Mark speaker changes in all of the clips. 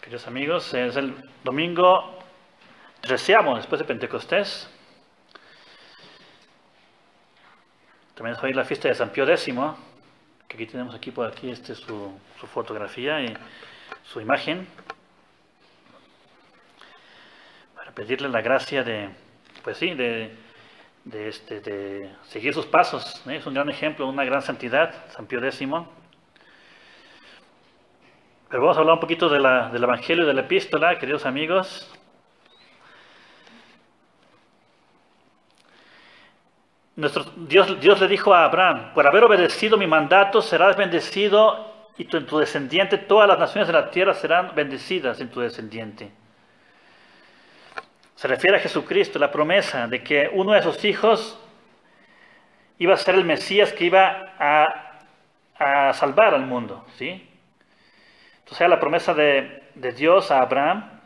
Speaker 1: Queridos amigos, es el domingo 13º después de Pentecostés. También es hoy la fiesta de San Pío X, que aquí tenemos por aquí su fotografía y su imagen, para pedirle la gracia de seguir sus pasos. Es un gran ejemplo, una gran santidad, San Pío X. Pero vamos a hablar un poquito del Evangelio y de la Epístola, queridos amigos. Dios le dijo a Abraham: por haber obedecido mi mandato serás bendecido, y en tu descendiente todas las naciones de la tierra serán bendecidas en tu descendiente. Se refiere a Jesucristo, la promesa de que uno de sus hijos iba a ser el Mesías que iba a salvar al mundo, ¿sí? Entonces, la promesa de Dios a Abraham,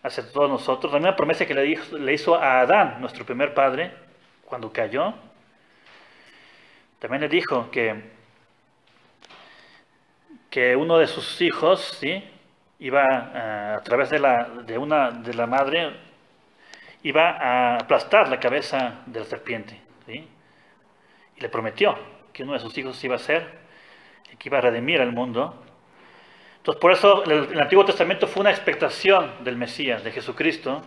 Speaker 1: hacia todos nosotros, la misma promesa que le hizo a Adán, nuestro primer padre, cuando cayó. También le dijo que uno de sus hijos, ¿sí?, iba a través de la madre, iba a aplastar la cabeza de la serpiente, ¿sí? Y le prometió que uno de sus hijos iba a ser, y que iba a redimir al mundo. Entonces, por eso el Antiguo Testamento fue una expectación del Mesías, de Jesucristo.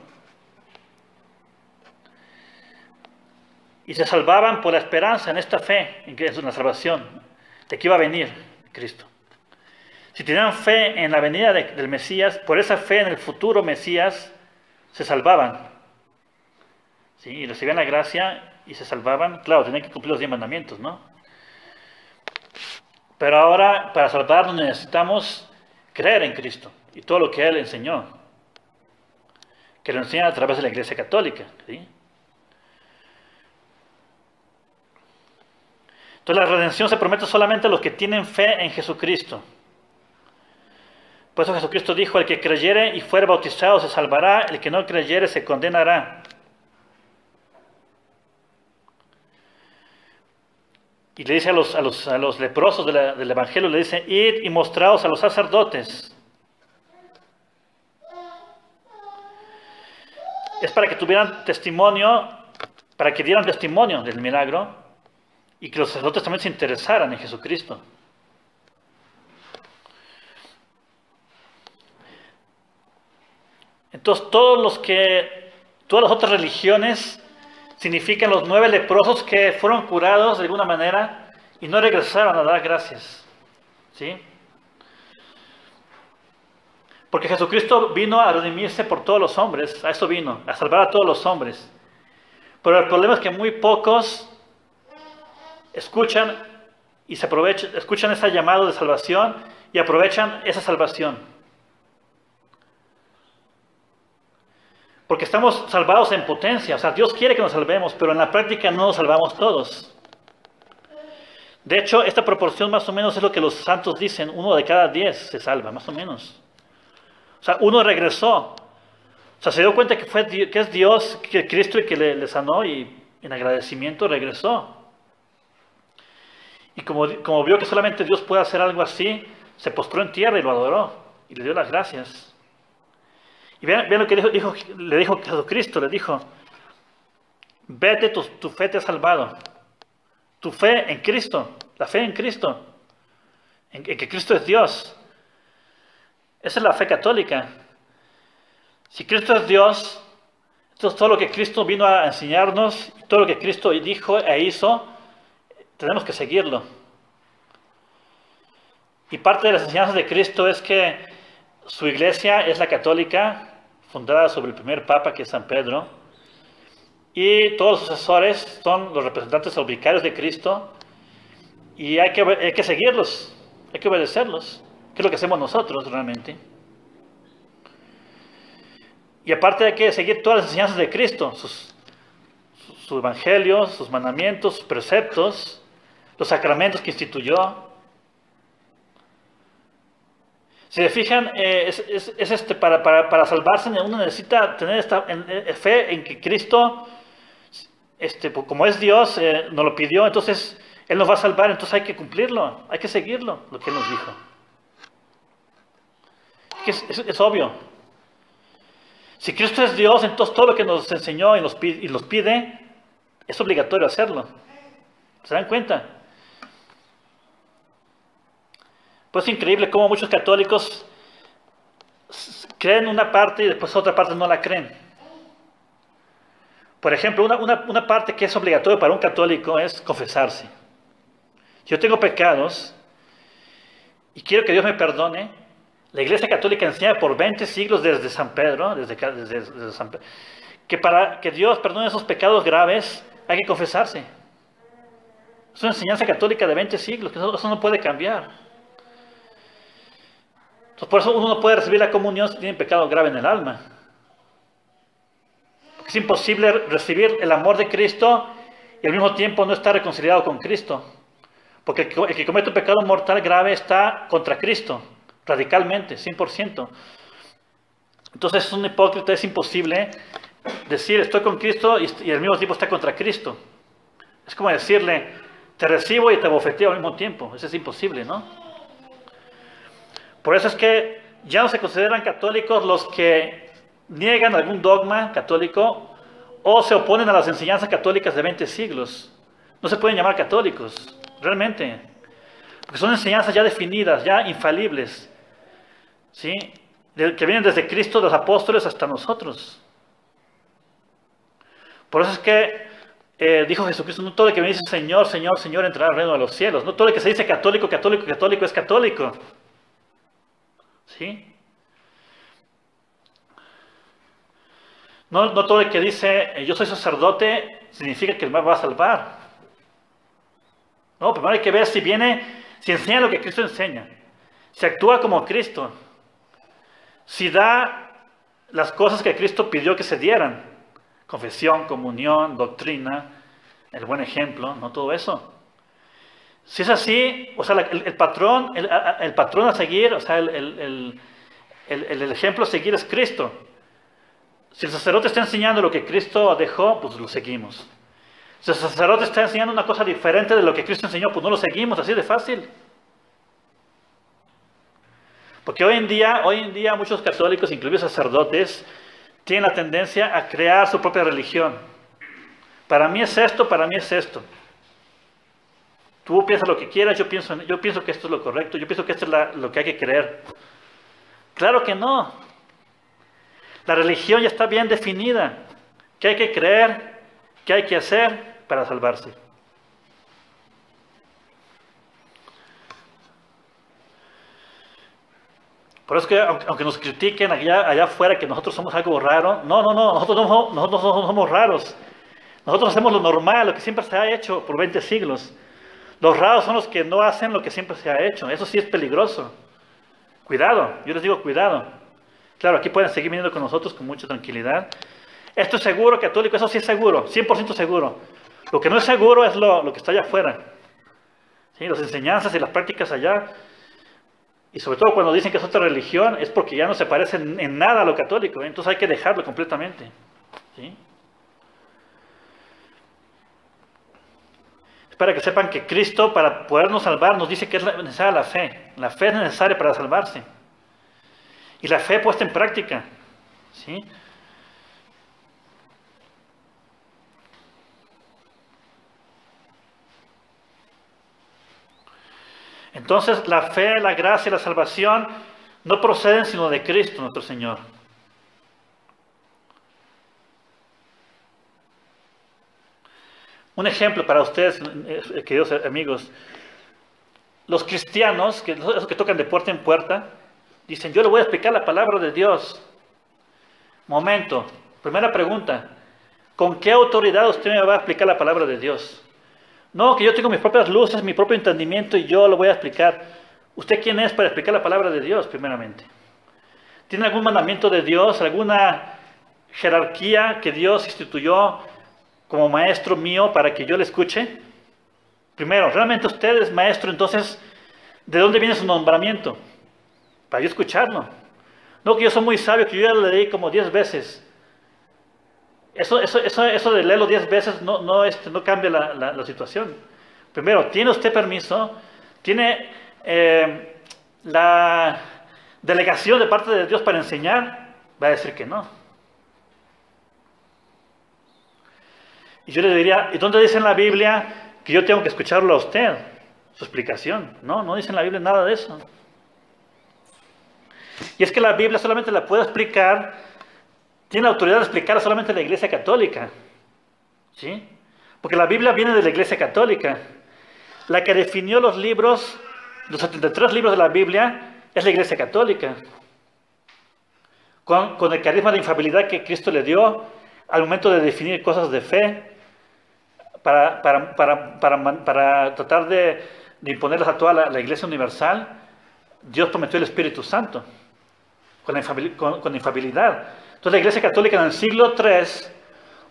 Speaker 1: Y se salvaban por la esperanza en esta fe, en la salvación, de que iba a venir Cristo. Si tenían fe en la venida del Mesías, por esa fe en el futuro Mesías, se salvaban. ¿Sí? Y recibían la gracia y se salvaban. Claro, tenían que cumplir los 10 mandamientos, ¿no? Pero ahora, para salvarnos, necesitamos creer en Cristo y todo lo que Él enseñó, que lo enseña a través de la Iglesia Católica, ¿sí? Entonces, la redención se promete solamente a los que tienen fe en Jesucristo. Por eso Jesucristo dijo: el que creyere y fuere bautizado se salvará, el que no creyere se condenará. Y le dice a los leprosos del Evangelio, le dice: id y mostraos a los sacerdotes. Es para que tuvieran testimonio, para que dieran testimonio del milagro, y que los sacerdotes también se interesaran en Jesucristo. Entonces, todas las otras religiones significan los 9 leprosos que fueron curados de alguna manera y no regresaron a dar gracias, ¿sí? Porque Jesucristo vino a redimirse por todos los hombres, a eso vino, a salvar a todos los hombres. Pero el problema es que muy pocos escuchan ese llamado de salvación y aprovechan esa salvación. Porque estamos salvados en potencia, o sea, Dios quiere que nos salvemos, pero en la práctica no nos salvamos todos. De hecho, esta proporción más o menos es lo que los santos dicen: 1 de cada 10 se salva, más o menos. O sea, uno regresó. O sea, se dio cuenta que es Dios, que Cristo, el que le sanó, y en agradecimiento regresó. Y como vio que solamente Dios puede hacer algo así, se postró en tierra y lo adoró, y le dio las gracias. Y vean lo que le dijo Jesucristo, le dijo: vete, tu fe te ha salvado. Tu fe en Cristo, la fe en Cristo, en que Cristo es Dios. Esa es la fe católica. Si Cristo es Dios, entonces todo lo que Cristo vino a enseñarnos, todo lo que Cristo dijo e hizo, tenemos que seguirlo. Y parte de las enseñanzas de Cristo es que su iglesia es la católica, fundada sobre el primer papa, que es San Pedro, y todos los sucesores son los representantes o vicarios de Cristo, y hay que seguirlos, hay que obedecerlos, que es lo que hacemos nosotros realmente. Y aparte hay que seguir todas las enseñanzas de Cristo, su evangelio, sus mandamientos, sus preceptos, los sacramentos que instituyó. Si se fijan, para salvarse uno necesita tener esta fe en que Cristo, como es Dios, nos lo pidió, entonces Él nos va a salvar, entonces hay que cumplirlo, hay que seguirlo, lo que Él nos dijo. Hay que es obvio. Si Cristo es Dios, entonces todo lo que nos enseñó y nos pide, es obligatorio hacerlo. ¿Se dan cuenta? Pues es increíble cómo muchos católicos creen una parte y después otra parte no la creen. Por ejemplo, una parte que es obligatoria para un católico es confesarse. Si yo tengo pecados y quiero que Dios me perdone, la Iglesia Católica enseña por 20 siglos desde San Pedro, que para que Dios perdone esos pecados graves hay que confesarse. Es una enseñanza católica de 20 siglos, que eso no puede cambiar. Entonces, por eso uno no puede recibir la comunión si tiene pecado grave en el alma. Porque es imposible recibir el amor de Cristo y al mismo tiempo no estar reconciliado con Cristo. Porque el que comete un pecado mortal grave está contra Cristo, radicalmente, 100%. Entonces es un hipócrita, es imposible decir estoy con Cristo y al mismo tiempo está contra Cristo. Es como decirle, te recibo y te bofeteo al mismo tiempo. Eso es imposible, ¿no? Por eso es que ya no se consideran católicos los que niegan algún dogma católico o se oponen a las enseñanzas católicas de 20 siglos. No se pueden llamar católicos, realmente. Porque son enseñanzas ya definidas, ya infalibles, ¿sí? Que vienen desde Cristo, los apóstoles, hasta nosotros. Por eso es que dijo Jesucristo, no todo el que me dice Señor, Señor, Señor entrará al reino de los cielos. No todo el que se dice católico, católico, católico es católico. ¿Sí? No todo el que dice yo soy sacerdote significa que me va a salvar. No, primero hay que ver si enseña lo que Cristo enseña, si actúa como Cristo, si da las cosas que Cristo pidió que se dieran, confesión, comunión, doctrina, el buen ejemplo, no todo eso. Si es así, o sea, el patrón a seguir, o sea, el ejemplo a seguir es Cristo. Si el sacerdote está enseñando lo que Cristo dejó, pues lo seguimos. Si el sacerdote está enseñando una cosa diferente de lo que Cristo enseñó, pues no lo seguimos, así de fácil. Porque hoy en día muchos católicos, incluidos sacerdotes, tienen la tendencia a crear su propia religión. Para mí es esto, para mí es esto. Tú piensas lo que quieras, yo pienso que esto es lo correcto, yo pienso que esto es lo que hay que creer. Claro que no. La religión ya está bien definida. ¿Qué hay que creer? ¿Qué hay que hacer para salvarse? Por eso es que aunque nos critiquen allá afuera que nosotros somos algo raro, no, nosotros no somos raros. Nosotros hacemos lo normal, lo que siempre se ha hecho por 20 siglos. Los raros son los que no hacen lo que siempre se ha hecho. Eso sí es peligroso. Cuidado, yo les digo cuidado. Claro, aquí pueden seguir viniendo con nosotros con mucha tranquilidad. Esto es seguro, católico, eso sí es seguro, 100% seguro. Lo que no es seguro es lo que está allá afuera. ¿Sí? Las enseñanzas y las prácticas allá. Y sobre todo cuando dicen que es otra religión, es porque ya no se parece en nada a lo católico. Entonces hay que dejarlo completamente. ¿Sí? Para que sepan que Cristo, para podernos salvar, nos dice que es necesaria la fe. La fe es necesaria para salvarse. Y la fe puesta en práctica. ¿Sí? Entonces, la fe, la gracia y la salvación no proceden sino de Cristo, nuestro Señor. Un ejemplo para ustedes, queridos amigos. Los cristianos, esos que tocan de puerta en puerta, dicen, yo le voy a explicar la palabra de Dios. Momento, primera pregunta. ¿Con qué autoridad usted me va a explicar la palabra de Dios? No, que yo tengo mis propias luces, mi propio entendimiento y yo lo voy a explicar. ¿Usted quién es para explicar la palabra de Dios, primeramente? ¿Tiene algún mandamiento de Dios, alguna jerarquía que Dios instituyó como maestro mío para que yo le escuche? Primero, ¿realmente usted es maestro? Entonces, ¿de dónde viene su nombramiento? Para yo escucharlo. No, que yo soy muy sabio, que yo ya lo leí como 10 veces. Eso de leerlo 10 veces no cambia la situación. Primero, ¿tiene usted permiso? ¿Tiene la delegación de parte de Dios para enseñar, va a decir que no. Y yo le diría, ¿y dónde dice en la Biblia que yo tengo que escucharlo a usted? Su explicación. No, no dice en la Biblia nada de eso. Y es que la Biblia solamente la puede explicar, tiene la autoridad de explicarla solamente la Iglesia Católica. ¿Sí? Porque la Biblia viene de la Iglesia Católica. La que definió los libros, los 73 libros de la Biblia, es la Iglesia Católica. Con el carisma de infalibilidad que Cristo le dio al momento de definir cosas de fe, para tratar de imponerlas a toda la Iglesia Universal, Dios prometió el Espíritu Santo, con infalibilidad. Entonces la Iglesia Católica en el siglo III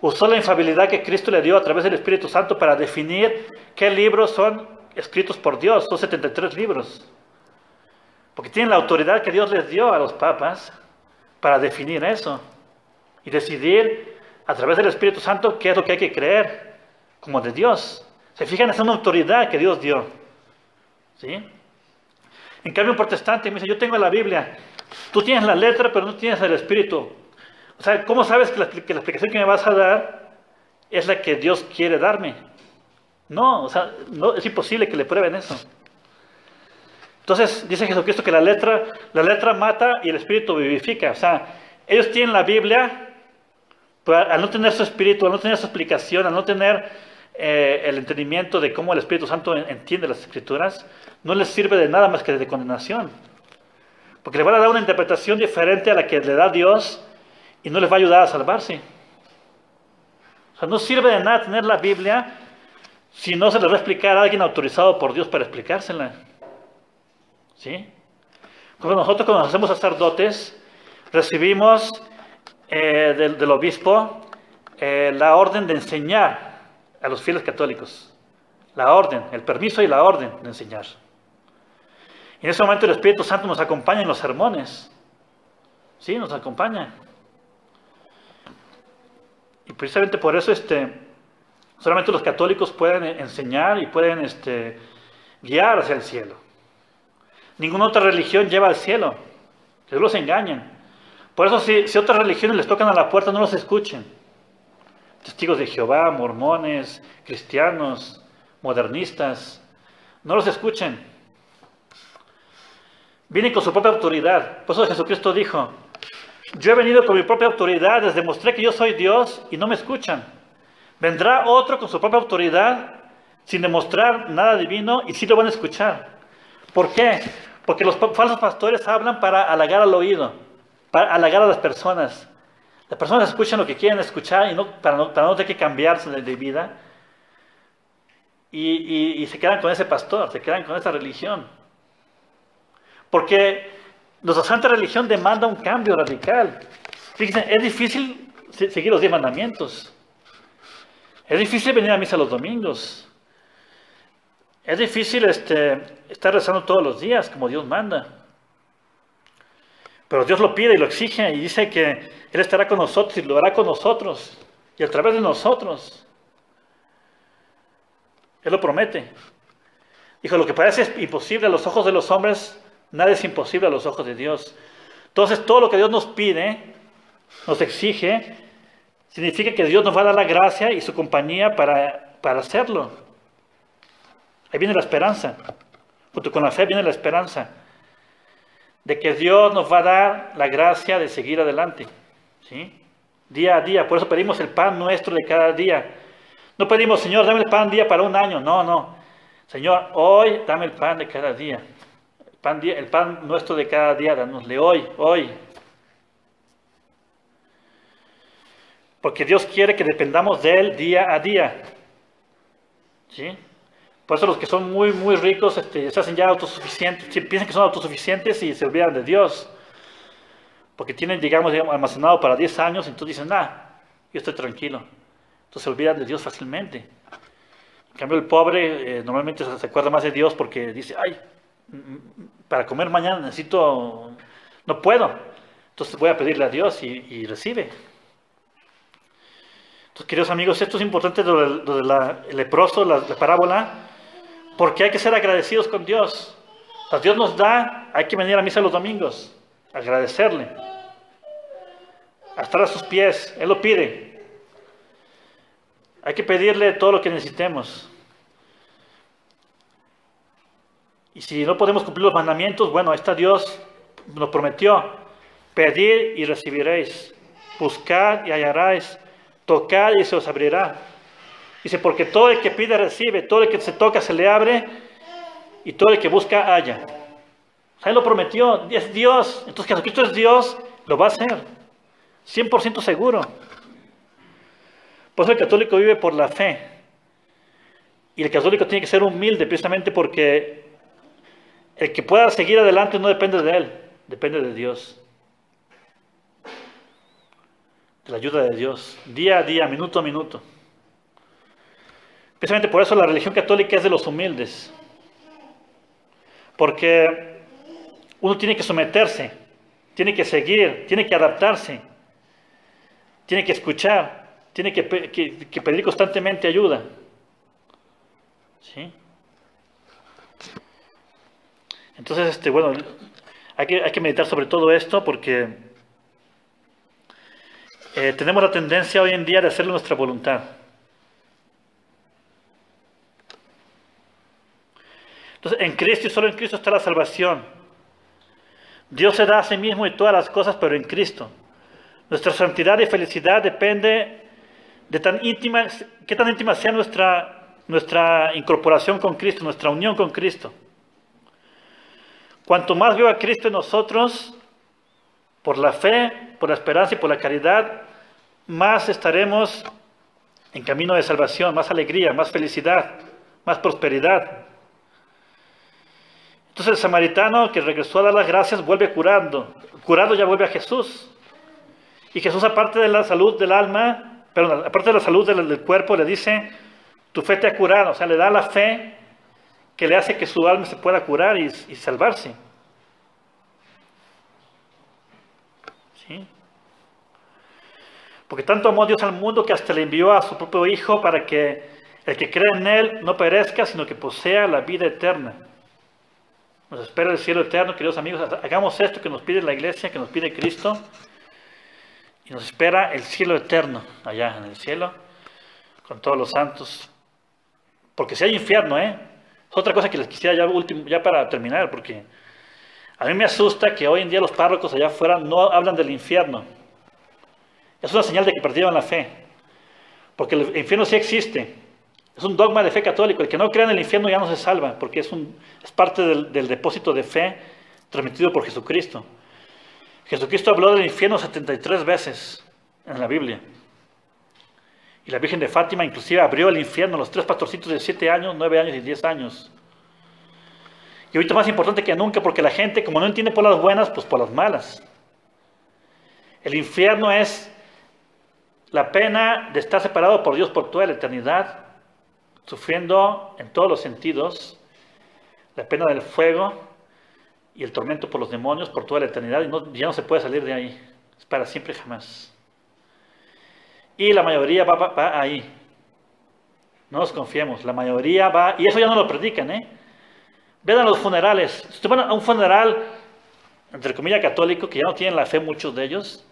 Speaker 1: usó la infalibilidad que Cristo le dio a través del Espíritu Santo para definir qué libros son escritos por Dios. Son 73 libros. Porque tienen la autoridad que Dios les dio a los papas para definir eso. Y decidir a través del Espíritu Santo qué es lo que hay que creer como de Dios. ¿Se fijan? Es una autoridad que Dios dio. ¿Sí? En cambio un protestante me dice, yo tengo la Biblia. Tú tienes la letra, pero no tienes el Espíritu. O sea, ¿cómo sabes que la explicación que me vas a dar es la que Dios quiere darme? No, o sea, no, es imposible que le prueben eso. Entonces, dice Jesucristo que la letra mata y el Espíritu vivifica. O sea, ellos tienen la Biblia, pero al no tener su Espíritu, al no tener su explicación, al no tener el entendimiento de cómo el Espíritu Santo entiende las Escrituras, no les sirve de nada más que de condenación. Porque le van a dar una interpretación diferente a la que le da Dios y no les va a ayudar a salvarse. O sea, no sirve de nada tener la Biblia si no se les va a explicar a alguien autorizado por Dios para explicársela. ¿Sí? Nosotros cuando nos hacemos sacerdotes, recibimos del obispo la orden de enseñar a los fieles católicos. La orden, el permiso y la orden de enseñar. Y en ese momento el Espíritu Santo nos acompaña en los sermones. Sí, nos acompaña. Y precisamente por eso solamente los católicos pueden enseñar y pueden guiar hacia el cielo. Ninguna otra religión lleva al cielo. Ellos los engañan. Por eso si otras religiones les tocan a la puerta, no los escuchen. Testigos de Jehová, mormones, cristianos, modernistas, no los escuchen. Vienen con su propia autoridad. Por eso Jesucristo dijo, yo he venido con mi propia autoridad, les demostré que yo soy Dios y no me escuchan. Vendrá otro con su propia autoridad, sin demostrar nada divino, y sí lo van a escuchar. ¿Por qué? Porque los falsos pastores hablan para halagar al oído, para halagar a las personas. Las personas escuchan lo que quieren escuchar y para no tener que cambiarse de vida. Y se quedan con ese pastor, se quedan con esa religión. Porque nuestra santa religión demanda un cambio radical. Fíjense, es difícil seguir los 10 mandamientos. Es difícil venir a misa los domingos. Es difícil estar rezando todos los días como Dios manda. Pero Dios lo pide y lo exige y dice que Él estará con nosotros y lo hará con nosotros y a través de nosotros. Él lo promete. Dijo, lo que parece imposible a los ojos de los hombres, nada es imposible a los ojos de Dios. Entonces todo lo que Dios nos pide, nos exige, significa que Dios nos va a dar la gracia y su compañía para hacerlo. Ahí viene la esperanza. Junto con la fe viene la esperanza de que Dios nos va a dar la gracia de seguir adelante. ¿Sí? Día a día. Por eso pedimos el pan nuestro de cada día. No pedimos, Señor, dame el pan día para un año. No, no. Señor, hoy dame el pan de cada día. El pan nuestro de cada día, danosle hoy. Porque Dios quiere que dependamos de Él día a día. ¿Sí? Por eso los que son muy, muy ricos se hacen ya autosuficientes, piensan que son autosuficientes y se olvidan de Dios. Porque tienen, digamos, almacenado para 10 años, entonces dicen, yo estoy tranquilo. Entonces se olvidan de Dios fácilmente. En cambio el pobre normalmente se acuerda más de Dios porque dice, para comer mañana no puedo. Entonces voy a pedirle a Dios y recibe. Entonces, queridos amigos, esto es importante lo de el leproso, la parábola, porque hay que ser agradecidos con Dios. O sea, Dios nos da, hay que venir a misa los domingos. agradecerle, a estar a sus pies. Él lo pide. Hay que pedirle todo lo que necesitemos. Y si no podemos cumplir los mandamientos, bueno, ahí está Dios, nos prometió: pedid y recibiréis, buscad y hallaréis, tocad y se os abrirá. Dice, porque todo el que pide recibe, todo el que se toca se le abre, y todo el que busca halla. O sea, Él lo prometió, es Dios. Entonces Jesucristo es Dios, lo va a hacer, 100% seguro. Por eso el católico vive por la fe. Y el católico tiene que ser humilde, precisamente porque el que pueda seguir adelante no depende de él, depende de Dios. De la ayuda de Dios, día a día, minuto a minuto. Precisamente por eso la religión católica es de los humildes. Porque uno tiene que someterse, tiene que seguir, tiene que adaptarse, tiene que escuchar, tiene que pedir constantemente ayuda. ¿Sí? Entonces, bueno, hay que meditar sobre todo esto porque tenemos la tendencia hoy en día de hacerle nuestra voluntad. Entonces, en Cristo y solo en Cristo está la salvación. Dios se da a sí mismo y todas las cosas, pero en Cristo. Nuestra santidad y felicidad depende de qué tan íntima sea nuestra incorporación con Cristo, nuestra unión con Cristo. Cuanto más viva a Cristo en nosotros, por la fe, por la esperanza y por la caridad, más estaremos en camino de salvación, más alegría, más felicidad, más prosperidad. Entonces el samaritano que regresó a dar las gracias vuelve curado ya vuelve a Jesús. Y Jesús, aparte de la salud del alma, aparte de la salud del cuerpo, le dice: tu fe te ha curado. O sea, le da la fe que le hace que su alma se pueda curar y salvarse. ¿Sí? Porque tanto amó Dios al mundo que hasta le envió a su propio Hijo para que el que cree en Él no perezca, sino que posea la vida eterna. Nos espera el cielo eterno, queridos amigos. Hagamos esto que nos pide la iglesia, que nos pide Cristo. Y nos espera el cielo eterno, allá en el cielo, con todos los santos. Porque si hay infierno, es otra cosa que les quisiera ya para terminar, porque a mí me asusta que hoy en día los párrocos allá afuera no hablan del infierno. Es una señal de que perdieron la fe. Porque el infierno sí existe. Es un dogma de fe católico. El que no crea en el infierno ya no se salva, porque es parte del depósito de fe transmitido por Jesucristo. Jesucristo habló del infierno 73 veces en la Biblia. Y la Virgen de Fátima inclusive abrió el infierno a los 3 pastorcitos de 7 años, 9 años y 10 años. Y ahorita más importante que nunca, porque la gente, como no entiende por las buenas, pues por las malas. El infierno es la pena de estar separado por Dios por toda la eternidad, sufriendo en todos los sentidos la pena del fuego y el tormento por los demonios por toda la eternidad, y ya no se puede salir de ahí. Es para siempre jamás. Y la mayoría va ahí. No nos confiemos, la mayoría va, y eso ya no lo predican, Vean a los funerales. Si usted van a un funeral, entre comillas, católico, que ya no tienen la fe muchos de ellos,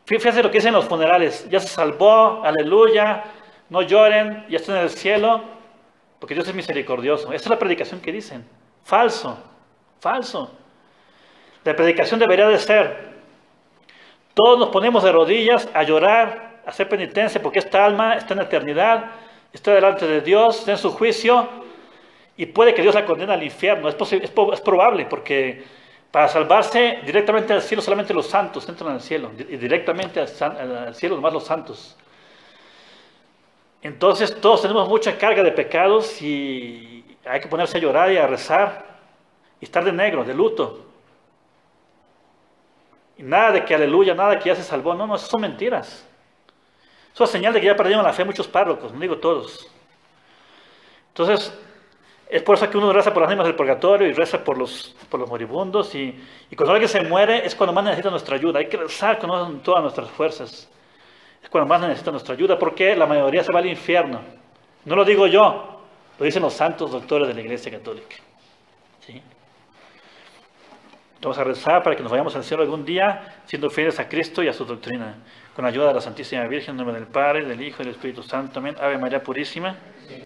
Speaker 1: fíjense lo que dicen los funerales: ya se salvó, aleluya, no lloren, ya está en el cielo, porque Dios es misericordioso. Esa es la predicación que dicen. Falso, falso. La predicación debería de ser: todos nos ponemos de rodillas a llorar, a hacer penitencia, porque esta alma está en la eternidad, está delante de Dios, está en su juicio, y puede que Dios la condene al infierno. Es probable, porque para salvarse directamente al cielo solamente los santos entran al cielo, y directamente al cielo nomás los santos. Entonces todos tenemos mucha carga de pecados y hay que ponerse a llorar y a rezar y estar de negro, de luto. Y nada de que aleluya, nada que ya se salvó. No, esas son mentiras. Eso es señal de que ya perdieron la fe muchos párrocos, no digo todos. Entonces, es por eso que uno reza por las ánimas del purgatorio y reza por los moribundos. Y cuando alguien se muere es cuando más necesita nuestra ayuda. Hay que rezar con todas nuestras fuerzas. Es cuando más necesita nuestra ayuda, porque la mayoría se va al infierno. No lo digo yo, lo dicen los santos doctores de la Iglesia Católica. ¿Sí? Vamos a rezar para que nos vayamos al cielo algún día siendo fieles a Cristo y a su doctrina. Con la ayuda de la Santísima Virgen, en nombre del Padre, del Hijo y del Espíritu Santo. Amén. Ave María Purísima.